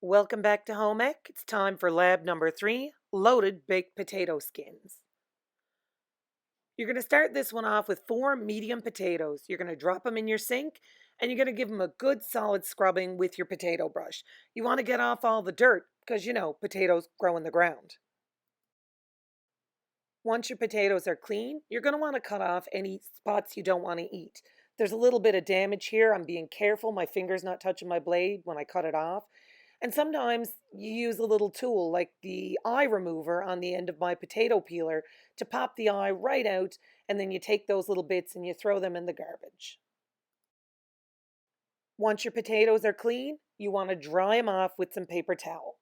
Welcome back to Home Ec. It's time for lab number 3, loaded baked potato skins. You're going to start this one off with 4 medium potatoes. You're going to drop them in your sink and you're going to give them a good solid scrubbing with your potato brush. You want to get off all the dirt because potatoes grow in the ground. Once your potatoes are clean, you're going to want to cut off any spots you don't want to eat. There's a little bit of damage here. I'm being careful. My finger's not touching my blade when I cut it off. And sometimes you use a little tool like the eye remover on the end of my potato peeler to pop the eye right out, and then you take those little bits and you throw them in the garbage. Once your potatoes are clean, you want to dry them off with some paper towel.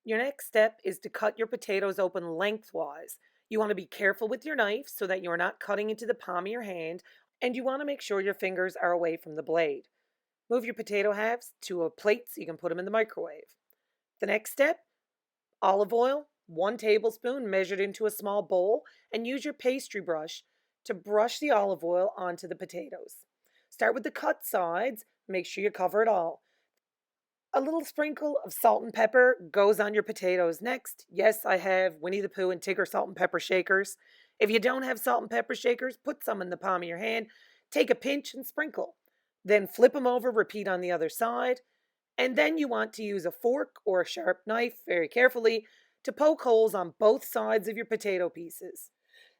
Your next step is to cut your potatoes open lengthwise. You want to be careful with your knife so that you're not cutting into the palm of your hand, and you want to make sure your fingers are away from the blade. Move your potato halves to a plate so you can put them in the microwave. The next step, olive oil, 1 tablespoon measured into a small bowl, and use your pastry brush to brush the olive oil onto the potatoes. Start with the cut sides, make sure you cover it all. A little sprinkle of salt and pepper goes on your potatoes next. Yes, I have Winnie the Pooh and Tigger salt and pepper shakers. If you don't have salt and pepper shakers, put some in the palm of your hand, take a pinch and sprinkle. Then flip them over, repeat on the other side. And then you want to use a fork or a sharp knife very carefully to poke holes on both sides of your potato pieces.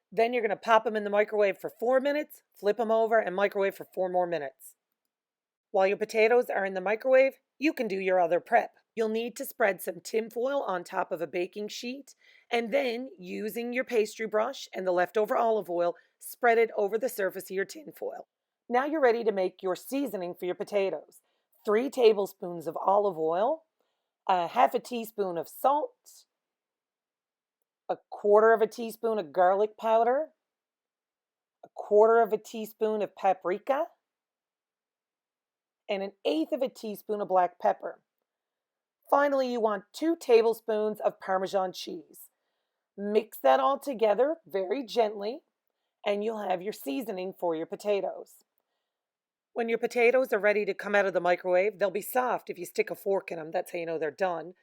Then you're going to pop them in the microwave for 4 minutes, flip them over, and microwave for 4 more minutes. While your potatoes are in the microwave, you can do your other prep. You'll need to spread some tinfoil on top of a baking sheet, and then, using your pastry brush and the leftover olive oil, spread it over the surface of your tinfoil. Now you're ready to make your seasoning for your potatoes. 3 tablespoons of olive oil, a half a teaspoon of salt, a quarter of a teaspoon of garlic powder, a quarter of a teaspoon of paprika, and an eighth of a teaspoon of black pepper. Finally, you want 2 tablespoons of Parmesan cheese. Mix that all together very gently, and you'll have your seasoning for your potatoes. When your potatoes are ready to come out of the microwave, they'll be soft if you stick a fork in them. That's how you know they're done.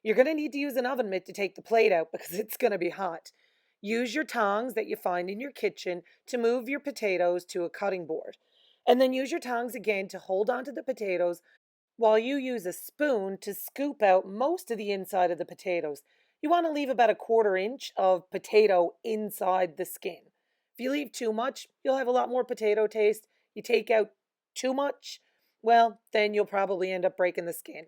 You're going to need to use an oven mitt to take the plate out because it's going to be hot. Use your tongs that you find in your kitchen to move your potatoes to a cutting board. And then use your tongs again to hold onto the potatoes while you use a spoon to scoop out most of the inside of the potatoes. You want to leave about a 1/4 inch of potato inside the skin. If you leave too much, you'll have a lot more potato taste. You take out too much, well, then you'll probably end up breaking the skin.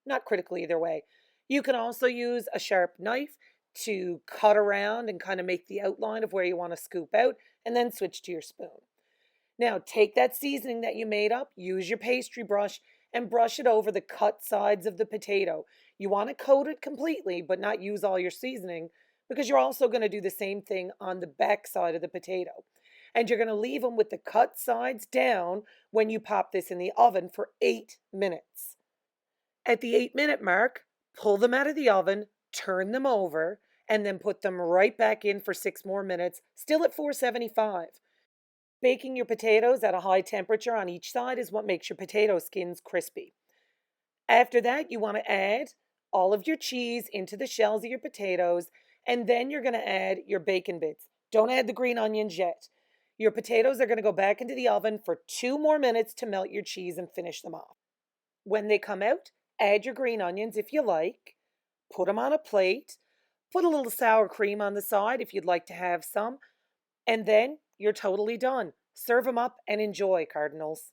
Not critical either way. You can also use a sharp knife to cut around and kind of make the outline of where you want to scoop out, and then switch to your spoon. Now take that seasoning that you made up, use your pastry brush, and brush it over the cut sides of the potato. You want to coat it completely, but not use all your seasoning, because you're also going to do the same thing on the back side of the potato. And you're going to leave them with the cut sides down when you pop this in the oven for 8 minutes. At the 8-minute mark, pull them out of the oven, turn them over, and then put them right back in for 6 more minutes, still at 475. Baking your potatoes at a high temperature on each side is what makes your potato skins crispy. After that, you want to add all of your cheese into the shells of your potatoes, and then you're going to add your bacon bits. Don't add the green onions yet. Your potatoes are going to go back into the oven for 2 more minutes to melt your cheese and finish them off. When they come out, add your green onions if you like. Put them on a plate. Put a little sour cream on the side if you'd like to have some. And then you're totally done. Serve them up and enjoy, Cardinals.